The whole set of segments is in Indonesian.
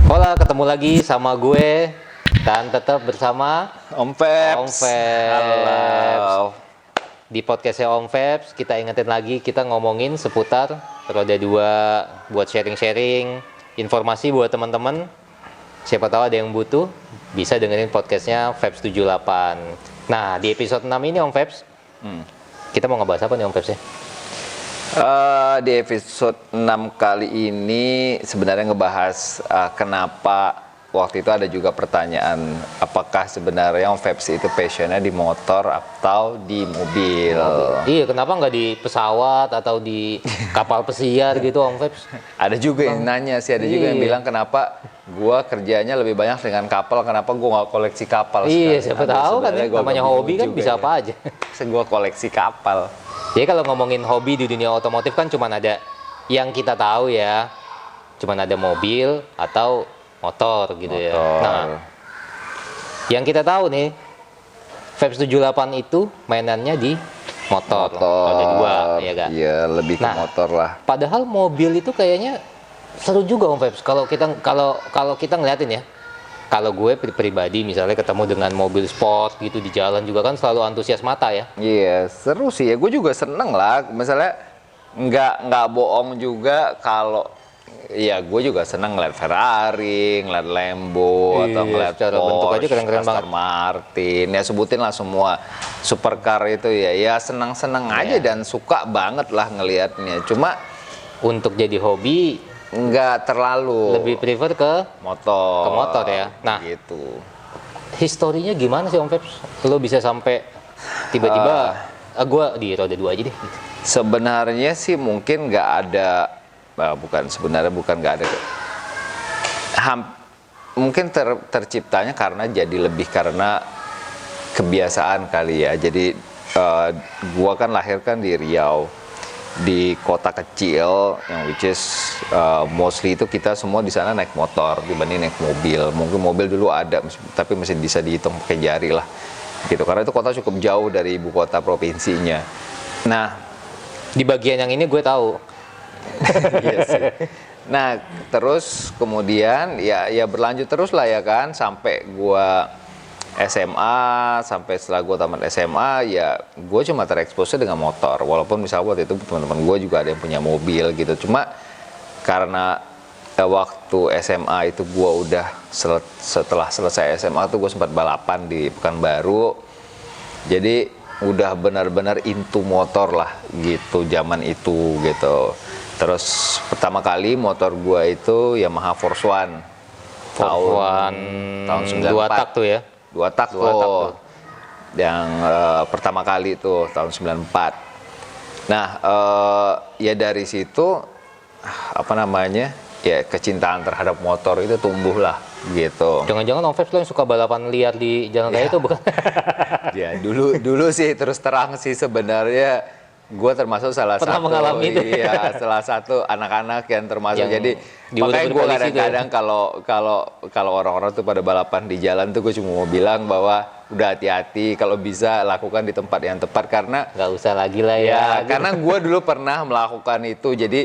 Hola, ketemu lagi sama gue dan tetap bersama Om Feps. Om Feps. Halo. Di podcastnya Om Feps, kita ingetin lagi kita ngomongin seputar roda 2 buat sharing-sharing informasi buat teman-teman. Siapa tahu ada yang butuh, bisa dengerin podcastnya Feps 78. Nah, di episode 6 ini Om Feps, kita mau ngebahas apa nih Om Feps ya? Di episode 6 kali ini sebenarnya ngebahas kenapa waktu itu ada juga pertanyaan apakah sebenarnya Om Feps itu passionnya di motor atau di mobil. Iya, kenapa nggak di pesawat atau di kapal pesiar gitu Om Feps? Ada juga yang nanya sih, ada juga yang bilang kenapa gua kerjanya lebih banyak dengan kapal, kenapa gua nggak koleksi kapal Iya, sekali. siapa tahu kan ya, Gua namanya agak hobi bingung kan juga bisa ya. apa aja. Gua koleksi kapal. Jadi kalau ngomongin hobi di dunia otomotif kan cuma ada yang kita tahu ya, cuma ada mobil atau motor gitu ya. Nah, yang kita tahu nih, Feps 78 itu mainannya di motor. Roda 2, ya kan? Iya, lebih ke motor lah. Padahal mobil itu kayaknya seru juga Om Feps. Kalau kita ngeliatin ya, kalau gue pribadi misalnya ketemu dengan mobil sport gitu di jalan juga kan selalu antusias mata ya. Iya, seru sih ya. Gue juga seneng lah. Misalnya nggak bohong juga kalau ya gue juga seneng ngeliat Ferrari, ngeliat Lambo, Iya, atau ngeliat secara bentuk aja Porsche, keren-keren Aston banget. Martin. Ya sebutin lah semua supercar itu ya. Ya seneng-seneng aja Iya. dan suka banget lah ngelihatnya. Cuma Untuk jadi hobi nggak terlalu lebih prefer ke motor. ya. Nah, gitu. historinya gimana sih Om Feps? Lo bisa sampai tiba-tiba gue di roda 2 aja deh gitu. Sebenarnya sih mungkin nggak ada, bukan nggak ada. Mungkin terciptanya karena kebiasaan kali ya. Jadi gua kan lahir kan di Riau, di kota kecil yang which is mostly itu kita semua di sana naik motor dibanding naik mobil. Mungkin mobil dulu ada tapi masih bisa dihitung pakai jari lah gitu, karena itu kota cukup jauh dari ibu kota provinsinya. Nah, Di bagian yang ini gue tahu. iya sih. Nah, terus kemudian ya berlanjut terus lah ya kan sampai gua SMA, sampai setelah gua tamat SMA ya gua cuma terekspos dengan motor. Walaupun misalnya waktu itu teman-teman gua juga ada yang punya mobil gitu. Cuma karena waktu SMA itu gua udah setelah selesai SMA tuh gua sempat balapan di Pekanbaru. Jadi udah benar-benar into motor lah gitu zaman itu gitu. Terus pertama kali motor gua itu Yamaha Force One tahun 94. 2 tak tuh ya. Dua tak tuh. Yang pertama kali itu tahun 94. Nah, ya dari situ apa namanya? Ya kecintaan terhadap motor itu tumbuh lah gitu. Jangan-jangan Om Feps lo yang suka balapan liar di jalan raya itu bukan? Ya dulu sih terus terang sih sebenarnya gue termasuk salah Pernah satu mengalami itu. iya salah satu anak-anak yang termasuk, Yang jadi diurut-urut makanya gue polisi itu ya. kadang-kadang kalau orang-orang tuh pada balapan di jalan tuh gue cuma mau bilang bahwa udah hati-hati, kalau bisa lakukan di tempat yang tepat karena Nggak usah lagi lah ya. ya karena gue dulu pernah melakukan itu. Jadi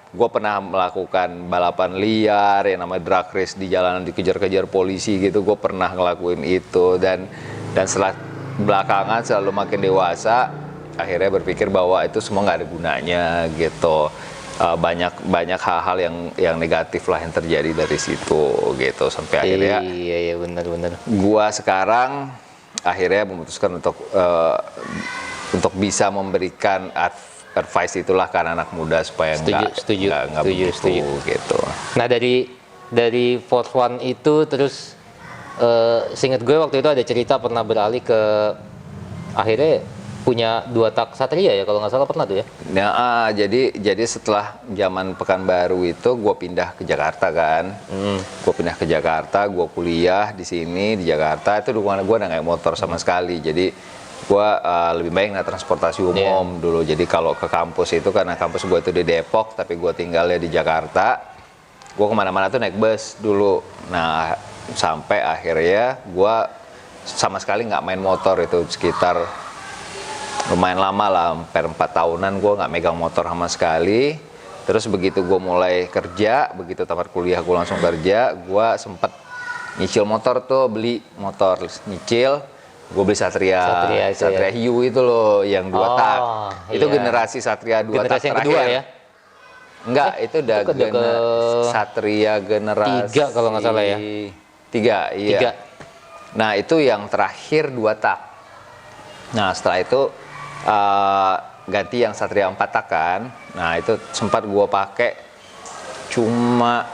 gue pernah melakukan balapan liar yang namanya drag race di jalanan, dikejar-kejar polisi gitu. Gue pernah ngelakuin itu dan setelah belakangan selalu makin dewasa akhirnya berpikir bahwa itu semua nggak ada gunanya gitu. Banyak hal-hal yang negatif lah yang terjadi dari situ gitu sampai akhirnya Iya benar. gua sekarang akhirnya memutuskan untuk bisa memberikan advice itulah ke anak muda supaya Setuju. nggak begitu gitu. Nah dari Force One itu terus seingat gue waktu itu ada cerita pernah beralih ke akhirnya punya 2 tak Satria ya kalau nggak salah pernah tuh ya. Nah, jadi setelah zaman Pekanbaru itu gue pindah ke Jakarta kan. Gue pindah ke Jakarta, gue kuliah di sini di Jakarta. Itu dukungan gue nggak naik motor sama sekali. Jadi gue lebih baik naik transportasi umum dulu. Jadi kalau ke kampus itu karena kampus gue itu di Depok, tapi gue tinggalnya di Jakarta. Gue kemana-mana tuh naik bus dulu. Nah, sampai akhirnya gue sama sekali nggak main motor itu sekitar lumayan lama lah, hampir 4 tahunan gue nggak megang motor sama sekali. Terus begitu gue mulai kerja, begitu tamat kuliah gue langsung kerja, gue sempet nyicil motor tuh, beli motor nyicil, gue beli Satria Satria itu ya. Hiu itu loh, yang 2 tak. Itu iya. generasi Satria 2 tak Generasi yang terakhir. kedua ya. Enggak, itu udah itu ke Satria generasi 3 kalau nggak salah ya. 3, iya. 3. Nah, itu yang terakhir 2 tak. Nah, setelah itu ganti yang Satria 4 tak kan. Nah, itu sempat gue pakai cuma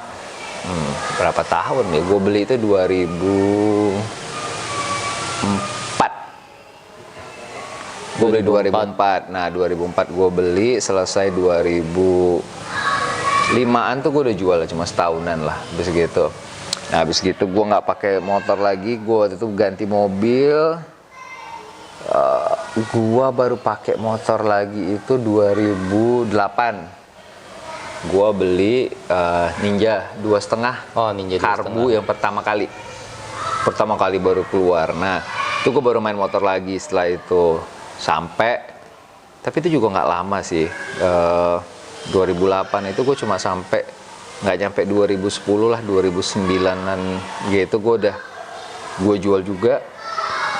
berapa tahun ya? Gue beli itu 2004. Gue beli 2004. Nah, 2004 gue beli, selesai 2005-an tuh gue udah jual, cuma setahunan lah, habis gitu. Nah, habis gitu gue nggak pakai motor lagi, gue waktu itu ganti mobil. Gua baru pakai motor lagi itu 2008. Gua beli Ninja 2,5. Oh, Ninja 2,5. Karbu yang pertama kali baru keluar. Nah, itu gua baru main motor lagi setelah itu sampai, tapi itu juga nggak lama sih. 2008 itu gue cuma sampai nggak nyampe 2010 lah, 2009-an gitu gue jual juga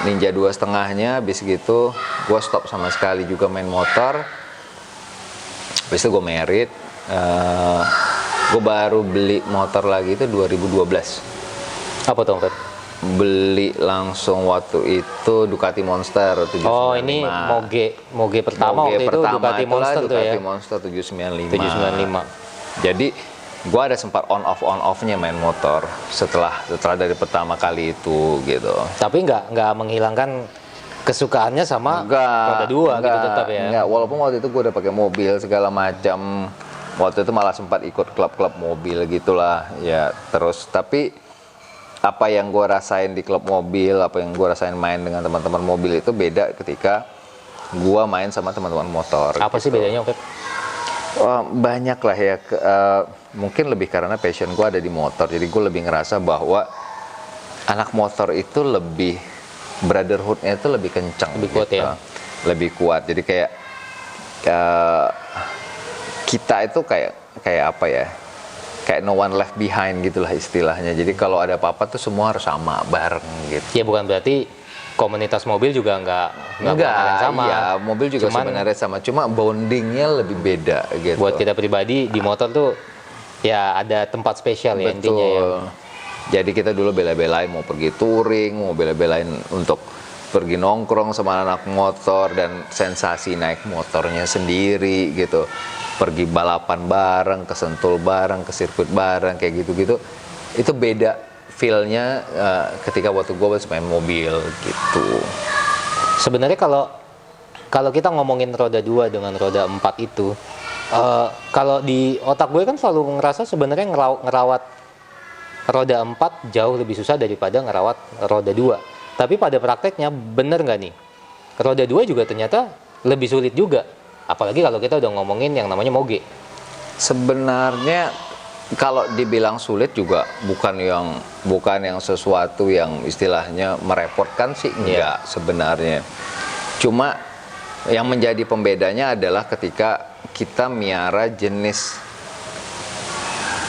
Ninja 2,5-nya. Habis gitu gue stop sama sekali juga main motor. Habis itu gue merit, gue baru beli motor lagi itu 2012. Apa tuh, Feb? Beli langsung waktu itu Ducati Monster 795. Oh, ini Moge pertama waktu itu Ducati Monster tuh ya. Ducati Monster 795. 795. Jadi gue ada sempat on off-nya main motor setelah dari pertama kali itu gitu. Tapi nggak menghilangkan kesukaannya sama roda 2 gitu tetap ya. Enggak, walaupun waktu itu gue udah pakai mobil segala macam. Waktu itu malah sempat ikut klub-klub mobil gitulah ya. Terus tapi apa yang gue rasain di klub mobil, apa yang gue rasain main dengan teman-teman mobil itu beda ketika gue main sama teman-teman motor. Apa sih bedanya, Feb? Banyak lah ya, mungkin lebih karena passion gue ada di motor, jadi gue lebih ngerasa bahwa anak motor itu lebih brotherhoodnya itu lebih kencang, lebih kuat gitu. ya, lebih kuat. Jadi kayak kita itu kayak apa ya, kayak no one left behind gitulah istilahnya. Jadi kalau ada apa-apa tuh semua harus sama bareng gitu. Ya bukan berarti komunitas mobil juga nggak hal yang sama. Iya, mobil juga sebenarnya sama, cuma bondingnya lebih beda gitu. Buat kita pribadi di motor tuh ya ada tempat spesial ya. Betul. Intinya ya. Jadi kita dulu bela-belain mau pergi touring, mau bela-belain untuk pergi nongkrong sama anak motor dan sensasi naik motornya sendiri gitu. Pergi balapan bareng, ke Sentul bareng, ke sirkuit bareng kayak gitu-gitu. Itu beda feel-nya ketika waktu gue main mobil gitu. Sebenarnya kalau kita ngomongin roda 2 dengan roda 4 itu, kalau di otak gue kan selalu ngerasa sebenarnya ngerawat roda 4 jauh lebih susah daripada ngerawat roda 2. Tapi pada prakteknya bener nggak nih? Roda 2 juga ternyata lebih sulit juga. Apalagi kalau kita udah ngomongin yang namanya moge. Sebenarnya kalau dibilang sulit juga bukan yang sesuatu yang istilahnya merepotkan sih, enggak sebenarnya. Cuma yang menjadi pembedanya adalah ketika kita miara jenis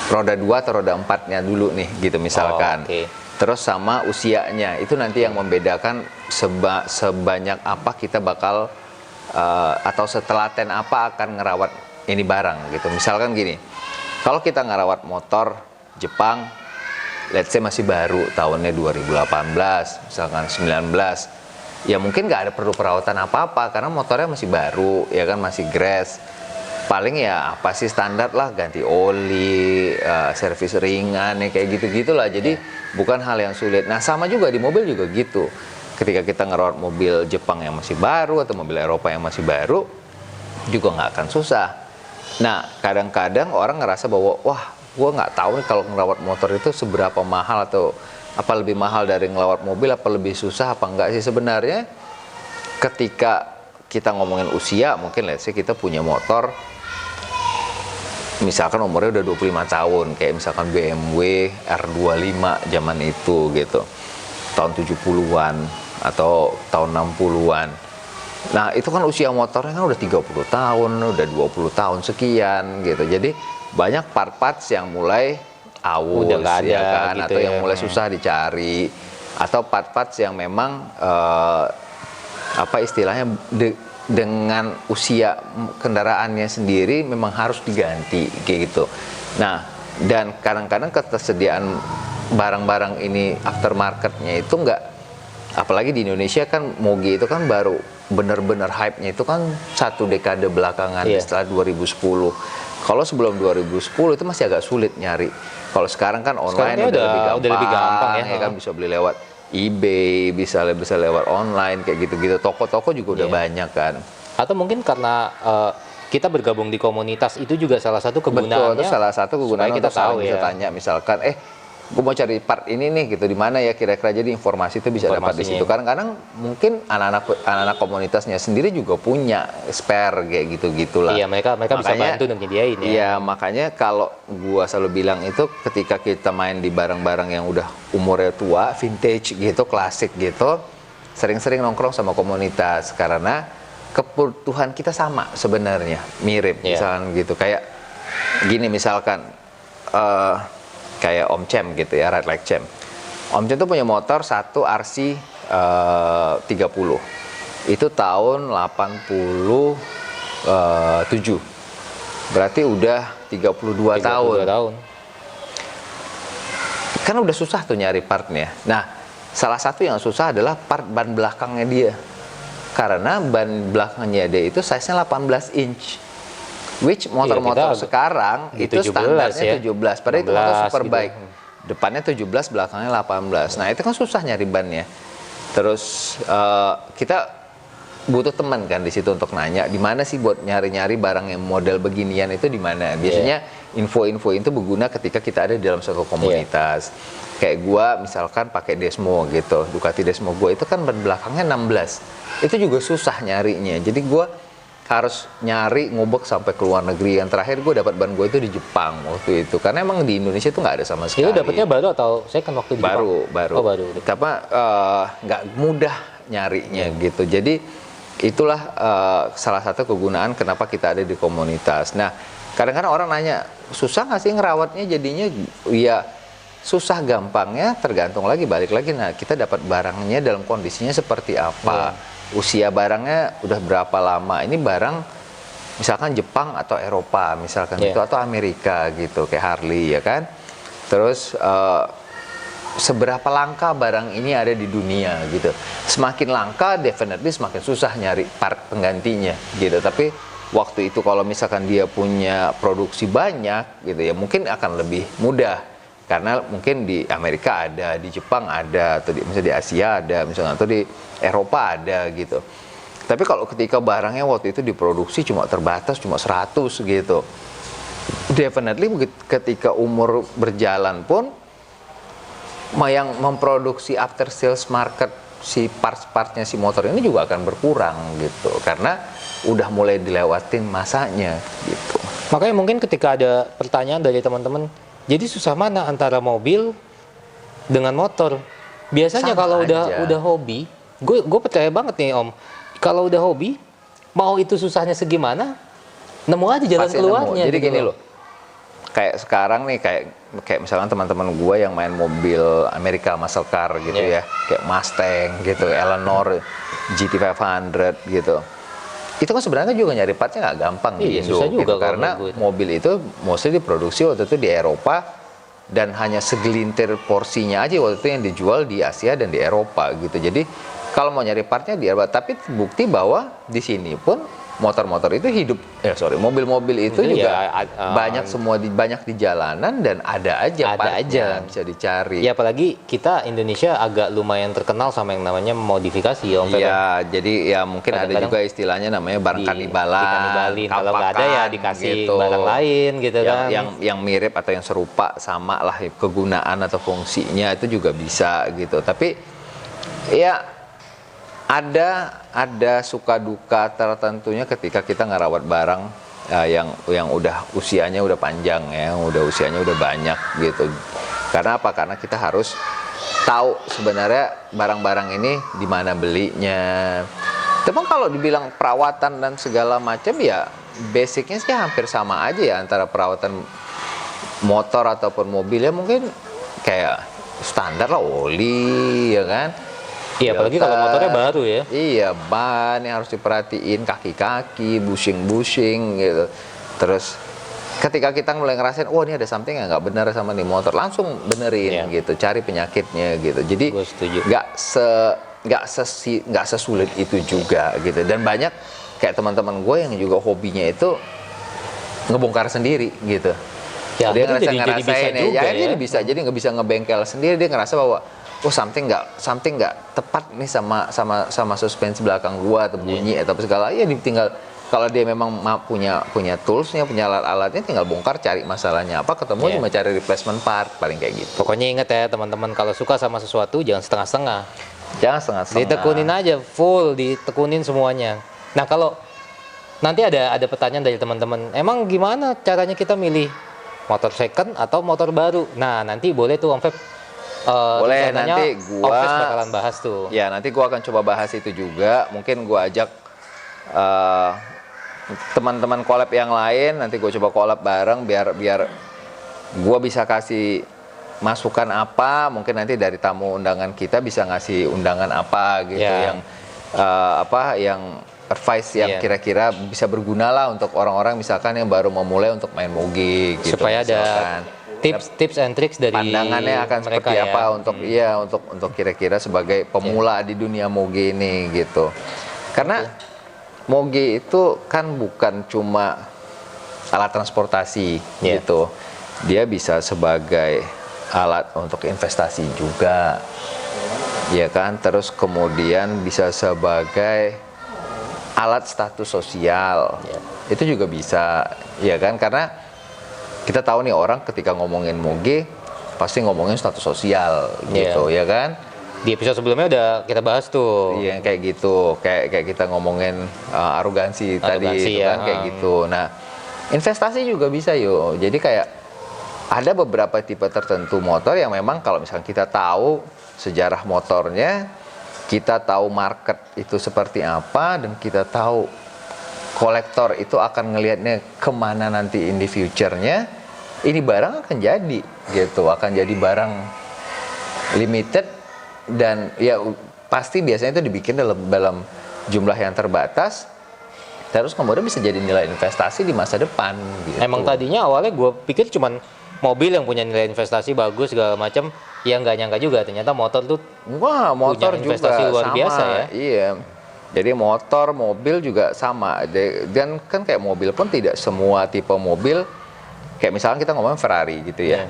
roda 2 atau roda 4-nya dulu nih gitu misalkan. Terus sama usianya, itu nanti yang membedakan sebanyak apa kita bakal atau setelaten apa akan ngerawat ini barang gitu. Misalkan gini, kalau kita ngerawat motor Jepang, let's say masih baru, tahunnya 2018, misalkan 19, ya mungkin nggak ada perlu perawatan apa-apa karena motornya masih baru, ya kan masih grass. Paling ya apa sih standar lah, ganti oli, servis ringan, ya kayak gitu-gitulah. Jadi bukan hal yang sulit. Nah sama juga di mobil juga gitu. Ketika kita ngerawat mobil Jepang yang masih baru atau mobil Eropa yang masih baru, juga nggak akan susah. Nah, kadang-kadang orang ngerasa bahwa, wah, gue nggak tahu nih kalau ngerawat motor itu seberapa mahal atau apa lebih mahal dari ngerawat mobil, apa lebih susah, apa enggak sih sebenarnya. Ketika kita ngomongin usia, mungkin let's say kita punya motor, misalkan umurnya udah 25 tahun, kayak misalkan BMW R25 zaman itu gitu, tahun 70-an atau tahun 60-an. Nah, itu kan usia motornya kan udah 30 tahun, udah 20 tahun sekian gitu. Jadi banyak part-parts yang mulai awus, Udah nggak ya ada kan, gitu atau ya. yang mulai susah dicari, atau part-parts yang memang apa istilahnya dengan usia kendaraannya sendiri memang harus diganti kayak gitu. Nah, dan kadang-kadang ketersediaan barang-barang ini aftermarketnya itu nggak, apalagi di Indonesia kan Moge itu kan baru bener-bener hype-nya itu kan 1 dekade belakangan setelah 2010. Kalau sebelum 2010 itu masih agak sulit nyari. Kalau sekarang kan online Sekarang udah lebih gampang ya. kan bisa beli lewat eBay, bisa lewat online kayak gitu-gitu. Toko-toko juga udah banyak kan. Atau mungkin karena kita bergabung di komunitas itu juga salah satu kegunaannya. Betul, itu salah satu kegunaan kita untuk saling tahu bisa ya. tanya misalkan, gue mau cari part ini nih gitu, di mana ya kira-kira, jadi informasi itu bisa dapat di situ. Kadang-kadang mungkin anak-anak komunitasnya sendiri juga punya spare kayak gitu-gitulah. Iya, mereka bisa bantu dan nyediain ya. Iya, makanya kalau gua selalu bilang itu ketika kita main di barang-barang yang udah umurnya tua, vintage gitu, klasik gitu, sering-sering nongkrong sama komunitas karena kebutuhan kita sama sebenarnya, mirip misalkan gitu. Kayak gini misalkan kayak Om Cem gitu ya, Ride Like Cem. Om Cem tuh punya motor satu RC 30. Itu tahun 87. Berarti udah 32 tahun. Kan udah susah tuh nyari partnya. Nah, salah satu yang susah adalah part ban belakangnya dia. Karena ban belakangnya dia itu size-nya 18 inch. Which motor-motor sekarang itu standarnya 17. Padahal itu motor superbike. Gitu. Depannya 17, belakangnya 18. Nah, itu kan susah nyari bannya. Terus kita butuh teman kan di situ untuk nanya di mana sih buat nyari-nyari barang yang model beginian itu di mana. Biasanya info-info itu berguna ketika kita ada di dalam suatu komunitas. Kayak gua misalkan pakai Desmo gitu, Ducati Desmo gua itu kan ban belakangnya 16. Itu juga susah nyarinya. Jadi gua harus nyari ngobek sampai ke luar negeri. Yang terakhir gue dapat ban gue itu di Jepang waktu itu, karena emang di Indonesia itu nggak ada sama sekali. Itu dapatnya baru atau saya kan waktu di baru Jepang? Baru. Karena nggak mudah nyarinya gitu. Jadi itulah salah satu kegunaan kenapa kita ada di komunitas. Nah, kadang-kadang orang nanya, susah nggak sih ngerawatnya? Jadinya ya susah gampangnya tergantung lagi, balik lagi. Nah, kita dapat barangnya dalam kondisinya seperti apa. Usia barangnya udah berapa lama. Ini barang misalkan Jepang atau Eropa misalkan itu, atau Amerika gitu, kayak Harley ya kan. Terus seberapa langka barang ini ada di dunia gitu. Semakin langka definitely semakin susah nyari part penggantinya gitu. Tapi waktu itu kalau misalkan dia punya produksi banyak gitu ya, mungkin akan lebih mudah. Karena mungkin di Amerika ada, di Jepang ada, atau misalnya di Asia ada, misalnya, atau di Eropa ada gitu. Tapi kalau ketika barangnya waktu itu diproduksi cuma terbatas, cuma 100 gitu, definitely ketika umur berjalan pun yang memproduksi after sales market si parts-partnya si motor ini juga akan berkurang gitu, karena udah mulai dilewatin masanya gitu. Makanya mungkin ketika ada pertanyaan dari teman-teman, jadi susah mana antara mobil dengan motor? Biasanya kalau udah hobi, gue percaya banget nih Om, kalau udah hobi, mau itu susahnya segimana, nemu aja jalan pasti keluarnya. Jadi gitu gini loh, kayak sekarang nih, kayak misalkan teman-teman gue yang main mobil Amerika muscle car gitu ya, kayak Mustang gitu, Eleanor GT500 gitu. Itu kan sebenarnya juga nyari partnya nggak gampang di Indo gitu, karena mobil itu mostly diproduksi waktu itu di Eropa, dan hanya segelintir porsinya aja waktu itu yang dijual di Asia dan di Eropa gitu. Jadi kalau mau nyari partnya di Eropa, tapi bukti bahwa di sini pun motor-motor itu hidup, mobil-mobil itu juga banyak banyak di jalanan, dan ada aja bisa dicari. Ya apalagi kita Indonesia agak lumayan terkenal sama yang namanya modifikasi ya Om. Iya, jadi ya mungkin ada juga istilahnya namanya barang kanibalan. Kalau nggak ada ya dikasih gitu, barang lain gitu kan. Yang mirip atau yang serupa sama lah kegunaan atau fungsinya itu juga bisa gitu. Tapi ya ada suka duka tertentunya ketika kita ngerawat barang yang udah usianya udah panjang ya, usianya udah banyak gitu. Karena apa? Karena kita harus tahu sebenarnya barang-barang ini di mana belinya, Tapi kalau dibilang perawatan dan segala macam ya basicnya sih hampir sama aja ya antara perawatan motor ataupun mobil ya mungkin kayak standar lah oli ya kan. Iya, apalagi kalau motornya baru ya. Iya, ban yang harus diperhatiin, kaki-kaki, bushing-bushing gitu. Terus ketika kita mulai ngerasain, wah ini ada something yang nggak benar sama nih motor, langsung benerin gitu, cari penyakitnya gitu. Jadi Gua setuju. nggak sesulit itu juga gitu. Dan banyak kayak teman-teman gue yang juga hobinya itu ngebongkar sendiri gitu. Ya, Dia akhirnya jadi bisa ngerasain juga ya, ya. dia bisa jadi nggak bisa ngebengkel sendiri, dia ngerasa bahwa oh something nggak tepat nih sama suspensi belakang gua atau bunyi atau apa segala ya tinggal kalau dia memang punya toolsnya, punya alat-alatnya, tinggal bongkar, cari masalahnya apa, ketemu cuma cari replacement part paling kayak gitu. Pokoknya ingat ya teman-teman, kalau suka sama sesuatu jangan setengah-setengah. Jangan setengah-setengah. Ditekunin aja full, ditekunin semuanya. Nah, kalau nanti ada pertanyaan dari teman-teman, emang gimana caranya kita milih motor second atau motor baru? Nah, nanti boleh tuh Om Feb. Boleh, rencananya nanti Om Feb bakalan bahas tuh. Ya, nanti gua akan coba bahas itu juga. Mungkin gua ajak teman-teman collab yang lain, nanti gue coba collab bareng biar gue bisa kasih masukan apa, mungkin nanti dari tamu undangan kita bisa ngasih undangan apa gitu yang yang advice yang kira-kira bisa berguna lah untuk orang-orang misalkan yang baru memulai untuk main moge gitu. Supaya ada tips and tricks dari pandangannya akan mereka seperti apa untuk kira-kira sebagai pemula di dunia moge ini gitu. Karena moge itu kan bukan cuma alat transportasi gitu. Dia bisa sebagai alat untuk investasi juga. Ya kan? Terus kemudian bisa sebagai alat status sosial. Itu juga bisa, ya kan? Karena kita tahu nih orang ketika ngomongin moge pasti ngomongin status sosial gitu, ya kan? Di episode sebelumnya udah kita bahas tuh. Iya, kayak gitu. Kayak kita ngomongin arogansi tadi itu kan kayak gitu. Nah, investasi juga bisa yo. Jadi kayak ada beberapa tipe tertentu motor yang memang kalau misalkan kita tahu sejarah motornya, kita tahu market itu seperti apa, dan kita tahu kolektor itu akan ngelihatnya kemana nanti in the future-nya, ini barang akan jadi gitu, akan jadi barang limited. Dan ya pasti biasanya itu dibikin dalam jumlah yang terbatas, terus kemudian bisa jadi nilai investasi di masa depan gitu. Emang tadinya awalnya gue pikir cuman mobil yang punya nilai investasi bagus segala macam, yang nggak nyangka juga ternyata motor tuh motor punya investasi juga luar sama, biasa ya. Iya, jadi motor, mobil juga sama. Dan kan kayak mobil pun tidak semua tipe mobil, kayak misalnya kita ngomongin Ferrari gitu ya.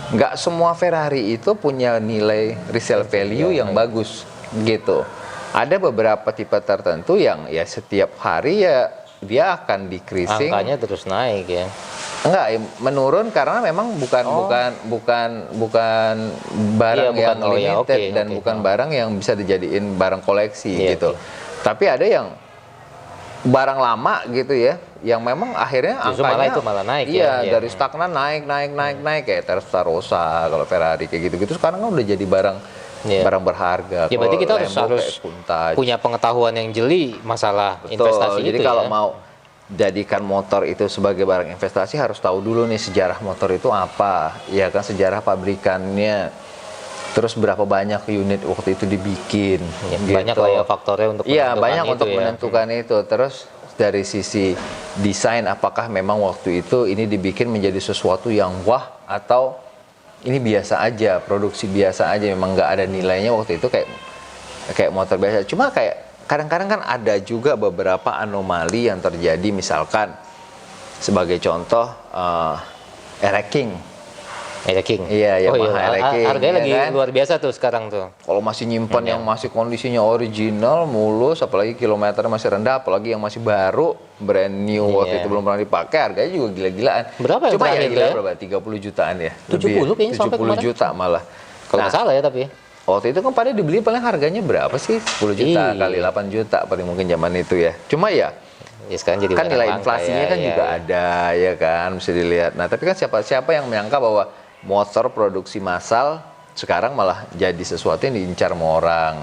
Nggak semua Ferrari itu punya nilai resale value yang bagus gitu. Ada beberapa tipe tertentu yang ya setiap hari ya dia akan decreasing. Angkanya terus naik ya. Enggak, menurun karena memang bukan barang yang limited dan bukan barang yang bisa dijadiin barang koleksi gitu. Tapi ada yang barang lama gitu ya, yang memang akhirnya justru angkanya malah naik dari stagnan naik kayak Testarossa kalau Ferrari kayak gitu-gitu sekarang kan udah jadi barang berharga. Ya berarti kita harus punya pengetahuan yang jeli masalah investasi. Jadi kalau mau jadikan motor itu sebagai barang investasi harus tahu dulu nih sejarah motor itu apa, ya kan, sejarah pabrikannya, terus berapa banyak unit waktu itu dibikin. Gitu. Banyak lah ya faktornya untuk menentukan banyak itu untuk menentukan itu. Terus dari sisi desain, apakah memang waktu itu ini dibikin menjadi sesuatu yang wah atau ini biasa aja, produksi biasa aja, memang nggak ada nilainya waktu itu kayak motor biasa. Cuma kayak kadang-kadang kan ada juga beberapa anomali yang terjadi, misalkan sebagai contoh King. Iya, Yamaha King. Harganya ya lagi kan? luar biasa tuh sekarang tuh. Kalau masih nyimpan yang masih kondisinya original, mulus, apalagi kilometernya masih rendah, apalagi yang masih baru, brand new waktu itu belum pernah dipakai, harganya juga gila-gilaan. Berapa yang Cuma ya terakhir gila ya? berapa? 30 jutaan ya. 70 kayaknya sampai 70 juta malah. Kalau nggak salah ya tapi. Waktu itu kan pada dibeli paling harganya berapa sih? 10 juta kali 8 juta paling mungkin zaman itu ya. Cuma ya sekarang jadi kan nilai langka, inflasinya kan juga ada ya kan, bisa dilihat. Nah, tapi kan siapa yang menyangka bahwa motor produksi massal sekarang malah jadi sesuatu yang diincar sama orang.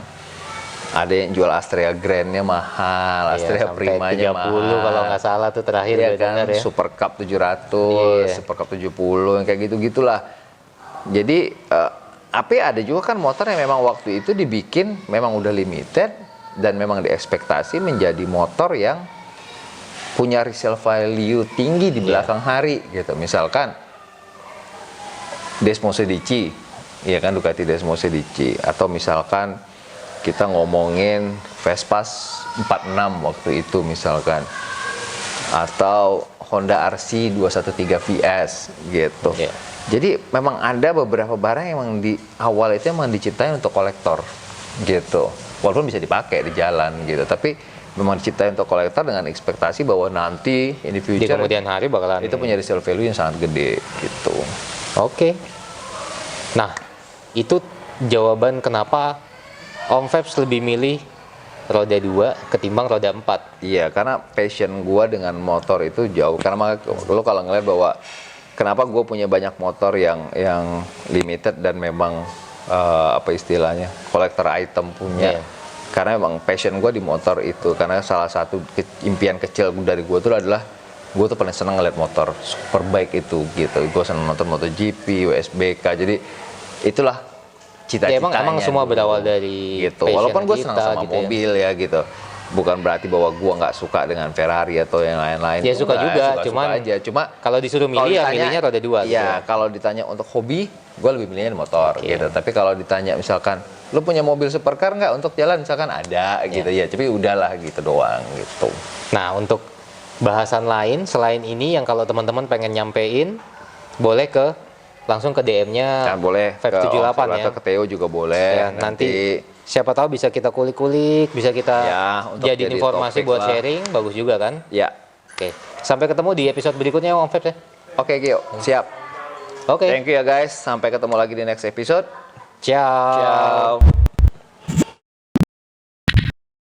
Ada yang jual Astrea Grand-nya mahal, Iya, Astrea sampai Prima-nya 30 mahal. kalau nggak salah tuh terakhir Iya gue kan, dengar ya. Super Cup 700, Iya. Super Cup 70, yang kayak gitu-gitulah. Jadi tapi ada juga kan motor yang memang waktu itu dibikin memang udah limited dan memang diekspektasi menjadi motor yang punya resale value tinggi di belakang hari gitu. Misalkan Desmo Sedici, ya kan, Ducati Desmo Sedici, atau misalkan kita ngomongin Vespas 46 waktu itu misalkan, atau Honda RC 213 VS gitu. Iya. Jadi memang ada beberapa barang yang memang di awal itu memang diciptain untuk kolektor gitu. Walaupun bisa dipakai di jalan gitu, tapi memang diciptain untuk kolektor dengan ekspektasi bahwa nanti in the Di future kemudian hari bakalan itu punya resale value yang sangat gede gitu. Oke. Nah, itu jawaban kenapa Om Febs lebih milih roda 2 ketimbang roda 4. Iya, karena passion gua dengan motor itu jauh. Karena lo kalau ngeliat bahwa kenapa gue punya banyak motor yang limited dan memang apa istilahnya kolektor item punya. Iya. Karena memang passion gue di motor itu. Karena salah satu impian kecil dari gue itu adalah gue tuh paling seneng ngeliat motor superbike itu gitu. Gue seneng nonton MotoGP, WSBK. Jadi itulah Ya, cita-citanya. emang semua dulu. berawal dari gitu. passion Walaupun gue kita, senang sama gitu ya. mobil ya gitu. Bukan berarti bahwa gue nggak suka dengan Ferrari atau yang lain-lain. Ya, suka Enggak, juga, suka-suka cuman aja. Cuma kalau disuruh milih ya milihnya roda 2 gitu. Iya, kalau ditanya untuk hobi, gue lebih milihnya di motor Oke. gitu. Tapi kalau ditanya misalkan, lo punya mobil supercar nggak untuk jalan? Misalkan ada gitu ya. Tapi udahlah gitu doang gitu. Nah, untuk bahasan lain selain ini yang kalau teman-teman pengen nyampein boleh langsung ke DM-nya Kan boleh ke Febs 78 Om, ya. atau ke Theo juga boleh. Ya, nanti siapa tahu bisa kita kulik-kulik, bisa kita Ya, untuk jadiin jadi informasi topik buat lah. sharing, bagus juga kan? Ya, Oke. Sampai ketemu di episode berikutnya Om Febs ya. oke Gio, siap. Oke. Thank you ya guys. Sampai ketemu lagi di next episode. Ciao. Ciao.